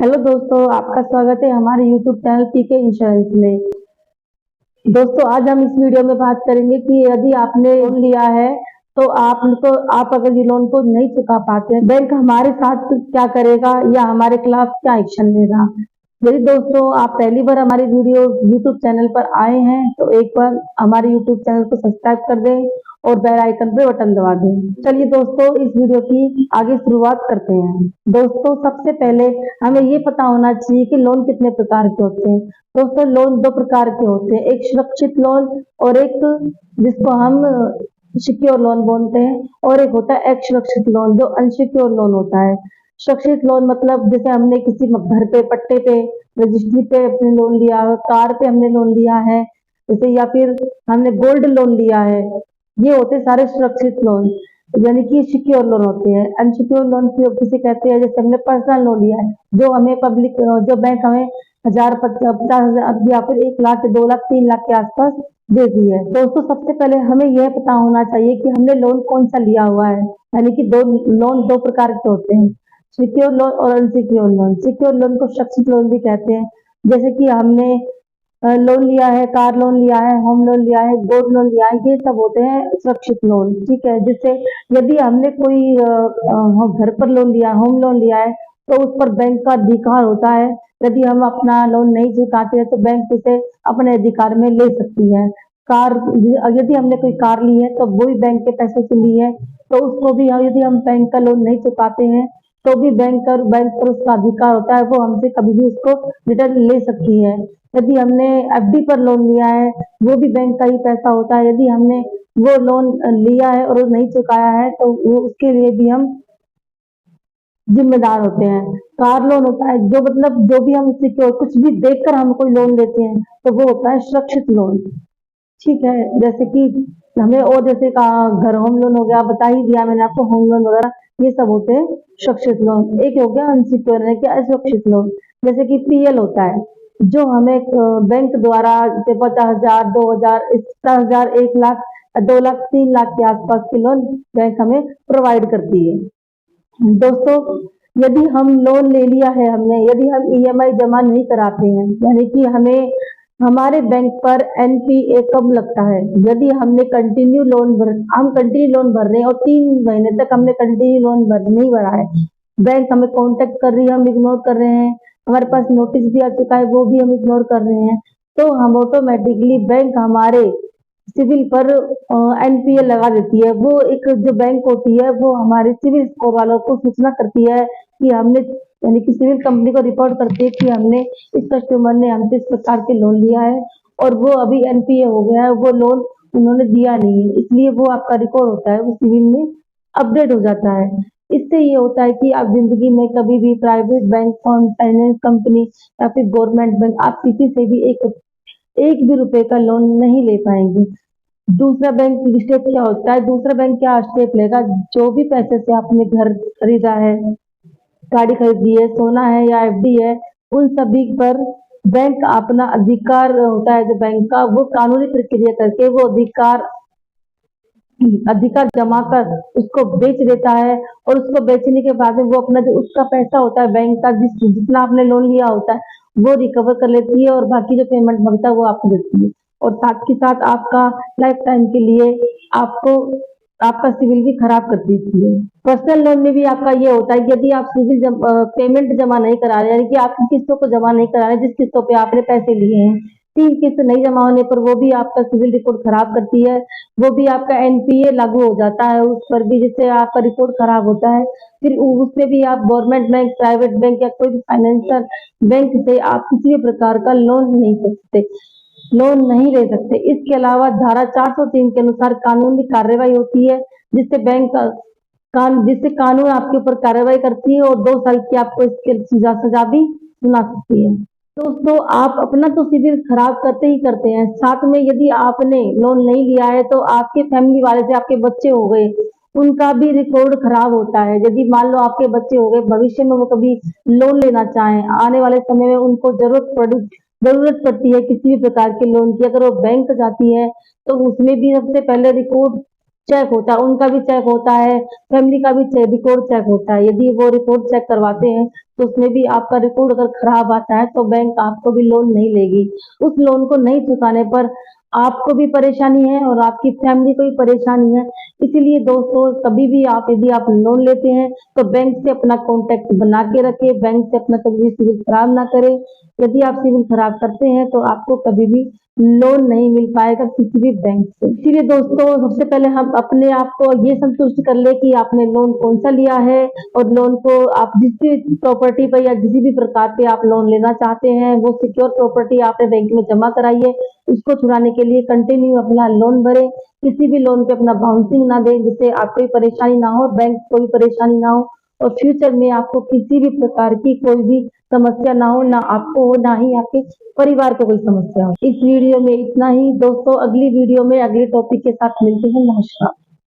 Hello दोस्तों, आपका स्वागत है हमारे यूट्यूब चैनल पीके इंश्योरेंस में। दोस्तों, आज हम इस वीडियो में बात करेंगे कि यदि आपने लोन लिया है तो आप अगर ये लोन को नहीं चुका पाते हैं, बैंक हमारे साथ क्या करेगा या हमारे खिलाफ क्या एक्शन लेगा। यदि दोस्तों आप पहली बार हमारी वीडियो यूट्यूब चैनल पर आए हैं तो एक बार हमारे यूट्यूब चैनल को सब्सक्राइब कर दें और बेल आइकन पे बटन दबा दें। चलिए दोस्तों, इस वीडियो की आगे शुरुआत करते हैं। दोस्तों, सबसे पहले हमें ये पता होना चाहिए कि लोन कितने प्रकार के होते हैं। दोस्तों, लोन दो प्रकार के होते हैं, एक सुरक्षित लोन और एक जिसको हम सिक्योर लोन बोलते हैं, और एक होता है असुरक्षित लोन जो अनसिक्योर लोन होता है। सुरक्षित लोन मतलब जैसे हमने किसी घर पे पट्टे पे रजिस्ट्री पे अपने लोन लिया है, कार पे हमने लोन लिया है जैसे, या फिर हमने गोल्ड लोन लिया है, ये होते सारे सुरक्षित लोन यानी कि सिक्योर लोन होते हैं। अनसिक्योर लोन किसे कहते हैं, जैसे हमने पर्सनल लोन लिया है जो हमें पब्लिक जो बैंक हमें 1000, 50,000 या फिर 1 लाख, 2 लाख, 3 लाख के आसपास देती है। दोस्तों, सबसे पहले हमें यह पता होना चाहिए कि हमने लोन कौन सा लिया हुआ है, यानी कि लोन दो प्रकार के होते हैं, सिक्योर लोन और अनसिक्योर लोन। सिक्योर लोन को सुरक्षित लोन भी कहते हैं। जैसे कि हमने लोन लिया है, कार लोन लिया है, होम लोन लिया है, गोल्ड लोन लिया है, ये सब होते हैं सुरक्षित लोन। ठीक है, जिससे यदि हमने कोई घर पर लोन लिया, होम लोन लिया है, तो उस पर बैंक का अधिकार होता है। यदि हम अपना लोन नहीं चुकाते हैं तो बैंक उसे अपने अधिकार में ले सकती है। कार यदि हमने कोई कार ली है तो वो भी बैंक के पैसे से ली है, तो उसको भी यदि हम बैंक का लोन नहीं चुकाते हैं तो भी बैंक पर उसका अधिकार होता है, वो हमसे कभी भी उसको रिटर्न ले सकती है। यदि हमने एफडी पर लोन लिया है, वो भी बैंक का ही पैसा होता है। यदि हमने वो लोन लिया है और वो नहीं चुकाया है तो वो उसके लिए भी हम जिम्मेदार होते हैं। कार लोन होता है जो मतलब जो भी हम सिक्योर कुछ भी देखकर हम कोई लोन लेते हैं तो वो होता है सुरक्षित लोन। ठीक है, जैसे कि हमें और जैसे घर होम लोन हो गया, बता ही दिया मैंने आपको, होम लोन वगैरह ये सब होते हैं सुरक्षित लोन। एक हो गया अनसिक्योर है कि असुरक्षित लोन, जैसे कि पीएल होता है जो हमें बैंक द्वारा जैसे 50,000, 2,000, 10,000, 1 लाख, 2 लाख, 3 लाख के आसपास के लोन बैंक हमें प्रोवाइड करती है। दोस्तों, यदि हम लोन ले लिया है हमने, यदि हम ईएमआई जमा नहीं कराते हैं, यानी कि हमें हमारे बैंक पर एनपीए कब लगता है, यदि हमने हम कंटिन्यू लोन भर रहे हैं और 3 महीने तक हमने कंटिन्यू लोन नहीं भरा है, बैंक हमें कांटेक्ट कर रही है, हम इग्नोर कर रहे हैं, हमारे पास नोटिस भी आ चुका है वो भी हम इग्नोर कर रहे हैं, तो हम ऑटोमेटिकली बैंक हमारे सिविल पर एनपीए लगा देती है। वो एक जो बैंक होती है वो हमारे सिविल स्कोर वालों को सूचना करती है कि हमने, यानी कि सिविल कंपनी को रिपोर्ट करती है कि हमने इस कस्टमर ने हमसे इस प्रकार के लोन लिया है और वो अभी एनपीए हो गया है, वो लोन उन्होंने दिया नहीं है, इसलिए वो आपका रिकॉर्ड होता है वो सिविल में अपडेट हो जाता है। इससे ये होता है कि आप जिंदगी में कभी भी प्राइवेट बैंक, फाइनेंस कंपनी या फिर गवर्नमेंट बैंक, आप किसी से भी एक भी रुपए का लोन नहीं ले पाएंगे। दूसरा बैंक स्टेप क्या होता है, दूसरा बैंक क्या स्टेप लेगा, जो भी पैसे से आपने घर खरीदा है, गाड़ी खरीदी है, सोना है या एफडी है, उन सभी पर बैंक अपना अधिकार होता है जो बैंक का, वो कानूनी प्रक्रिया करके वो अधिकार अधिकार जमा कर उसको बेच देता है, और उसको बेचने के बाद में वो अपना जो उसका पैसा होता है बैंक का, जितना आपने लोन लिया होता है वो रिकवर कर लेती है और बाकी जो पेमेंट बनता है वो आपको देती है, और साथ के साथ आपका लाइफ टाइम के लिए आपको आपका सिविल भी खराब कर देती है। पर्सनल लोन में भी आपका ये होता है कि यदि आप पेमेंट जमा नहीं करा रहे, यानी कि आपकी किस्तों को जमा नहीं करा रहे, जिस किस्तों पे आपने पैसे लिए हैं, 3 किस्त नहीं जमा होने पर वो भी आपका सिविल रिकॉर्ड खराब करती है, वो भी आपका एनपीए लागू हो जाता है उस पर भी, जिससे आपका रिकॉर्ड खराब होता है। फिर उसमें भी आप गवर्नमेंट बैंक, प्राइवेट बैंक या कोई भी फाइनेंशियल बैंक से आप किसी भी प्रकार का लोन नहीं ले सकते। इसके अलावा धारा 403 के अनुसार कानूनी कार्रवाई होती है, जिससे जिससे कानून आपके ऊपर कार्रवाई करती है और 2 साल की आपको इसके सजा भी सुना सकती है। दोस्तों, आप अपना तो सिविल खराब करते ही करते हैं, साथ में यदि आपने लोन नहीं लिया है तो आपके फैमिली वाले से आपके बच्चे हो गए, उनका भी रिकॉर्ड खराब होता है। यदि मान लो आपके बच्चे हो गए, भविष्य में वो कभी लोन लेना चाहें, आने वाले समय में उनको जरूरत पड़ती है किसी भी प्रकार के लोन की, अगर वो बैंक जाती है तो उसमें भी सबसे पहले रिकॉर्ड चेक होता है, उनका भी चेक होता है, फैमिली का भी रिकॉर्ड चेक होता है। यदि वो रिकॉर्ड चेक करवाते हैं तो उसमें भी आपका रिकॉर्ड अगर खराब आता है तो बैंक आपको भी लोन नहीं लेगी। उस लोन को नहीं चुकाने पर आपको भी परेशानी है और आपकी फैमिली को भी परेशानी है। इसीलिए दोस्तों, कभी भी आप यदि आप लोन लेते हैं तो बैंक से अपना कॉन्टेक्ट बना के रखें, बैंक से अपना कभी भी सिविल खराब ना करें। यदि आप सिविल खराब करते हैं तो आपको कभी भी लोन नहीं मिल पाएगा किसी भी बैंक से। इसीलिए दोस्तों, सबसे पहले हम अपने आप को ये संतुष्ट कर ले कि आपने लोन कौन सा लिया है, और लोन को आप जिस भी प्रॉपर्टी पर या किसी भी प्रकार पे आप लोन लेना चाहते हैं, वो सिक्योर प्रॉपर्टी आपने बैंक में जमा कराई है, उसको छुड़ाने के लिए कंटिन्यू अपना लोन भरे। किसी भी लोन पे अपना बाउंसिंग ना दें, जिससे आपको भी परेशानी ना हो, बैंक को भी परेशानी ना हो, और फ्यूचर में आपको किसी भी प्रकार की कोई भी समस्या ना हो, ना आपको हो, ना ही आपके परिवार को कोई समस्या हो। इस वीडियो में इतना ही दोस्तों, अगली वीडियो में अगले टॉपिक के साथ मिलते हैं। नमस्कार।